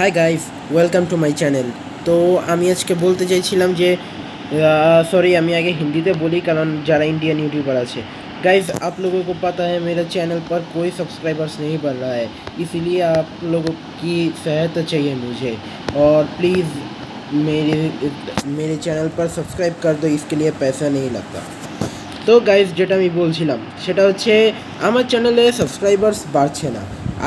High guys, welcome to my channel. तो আমি আজকে বলতে চাইছিলাম যে सॉरी আমি आगे हिंदी बोली कारण जरा इंडियन यूट्यूबर আছে। गाइस आप लोगों को पता है मेरे चैनल पर कोई सब्सक्राइबर्स नहीं बढ़ रहा है, इसीलिए आप लोगों की सहायता चाहिए मुझे और प्लीज़ मेरे मेरे चैनल पर सब्सक्राइब कर दो, इसके लिए पैसा नहीं लगता। তো গাইস যেটা আমি বলছিলাম সেটা হচ্ছে আমার চ্যানেলে সাবস্ক্রাইবার্স বাড়ছে না,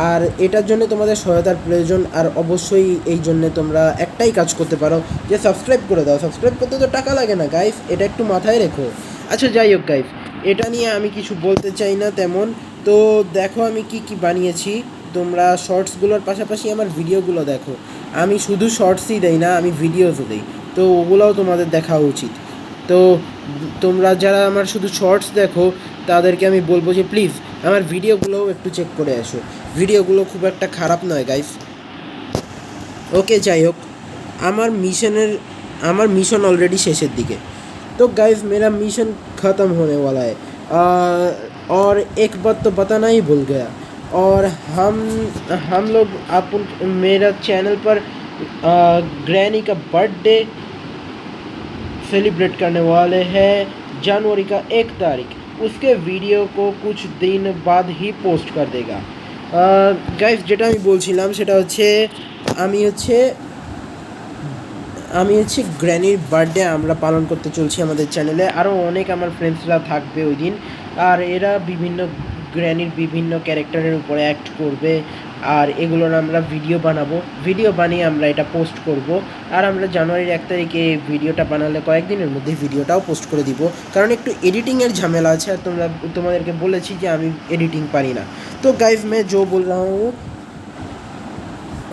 আর এটার জন্য তোমাদের সহায়তার প্রয়োজন। আর অবশ্যই এই জন্যে তোমরা একটাই কাজ করতে পারো যে সাবস্ক্রাইব করে দাও। সাবস্ক্রাইব করতে তো টাকা লাগে না গাইস, এটা একটু মাথায় রেখো। আচ্ছা যাই হোক গাইস, এটা নিয়ে আমি কিছু বলতে চাই না তেমন। তো দেখো আমি কি কি বানিয়েছি, তোমরা শর্টসগুলোর পাশাপাশি আমার ভিডিওগুলো দেখো। আমি শুধু শর্টসই দেই না, আমি ভিডিওসও দিই, তো ওগুলোও তোমাদের দেখা উচিত। তো তোমরা যারা আমার শুধু শর্টস দেখো তাদেরকে আমি বলবো যে প্লিজ আমার ভিডিওগুলোও একটু চেক করে আসো, ভিডিওগুলো খুব একটা খারাপ নয় গাইস। ওকে যাই হোক, আমার মিশন অলরেडी শেষের दिखे। तो गाइस मेरा मिशन ख़त्म होने वाला है, और एक बात तो बताना ही भूल गया। और हम लोग मेरा चैनल पर ग्रैनी का बर्थडे सेलिब्रेट करने वाले हैं जनवरी का 1 तारीख। उसके वीडियो को कुछ दिन बाद ही पोस्ट कर देगा। গাইস যেটা আমি বলছিলাম সেটা হচ্ছে আমি হচ্ছে গ্র্যানির বার্থডে আমরা পালন করতে চলছি আমাদের চ্যানেলে। আরও অনেক আমার ফ্রেন্ডসরা থাকবে ওই দিন, আর এরা গ্র্যানির বিভিন্ন ক্যারেক্টারের উপরে অ্যাক্ট করবে, আর এগুলোর আমরা ভিডিও বানাবো। ভিডিও বানিয়ে আমরা এটা পোস্ট করব, আর আমরা জানুয়ারির 1 তারিখে ভিডিওটা বানালে কয়েকদিনের মধ্যে ভিডিওটাও পোস্ট করে দিব, কারণ একটু এডিটিংয়ের ঝামেলা আছে, আর তোমাদেরকে বলেছি যে আমি এডিটিং পারি না। তো गाइस मैं जो बोल रहा हूँ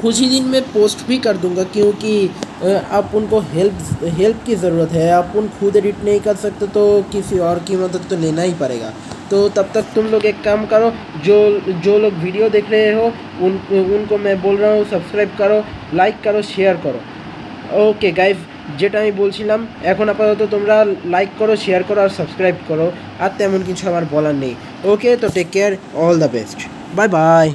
कुछ ही दिन में पोस्ट भी कर दूंगा, क्योंकि आप उनको हेल्प की ज़रूरत है। आप खुद एडिट नहीं कर सकते तो किसी और की मदद तो लेना ही पड़ेगा। तो तब तक तुम लोग एक काम करो, जो लोग वीडियो देख रहे हो उनको मैं बोल रहा हूँ सब्सक्राइब करो, लाइक करो, शेयर करो। ওকে গাইজ যেটা আমি বলছিলাম, এখন আপাতত তোমরা লাইক করো, শেয়ার করো আর সাবস্ক্রাইব করো, আর তেমন কিছু আমার বলার নেই। ওকে, তো take care, all the best, bye by.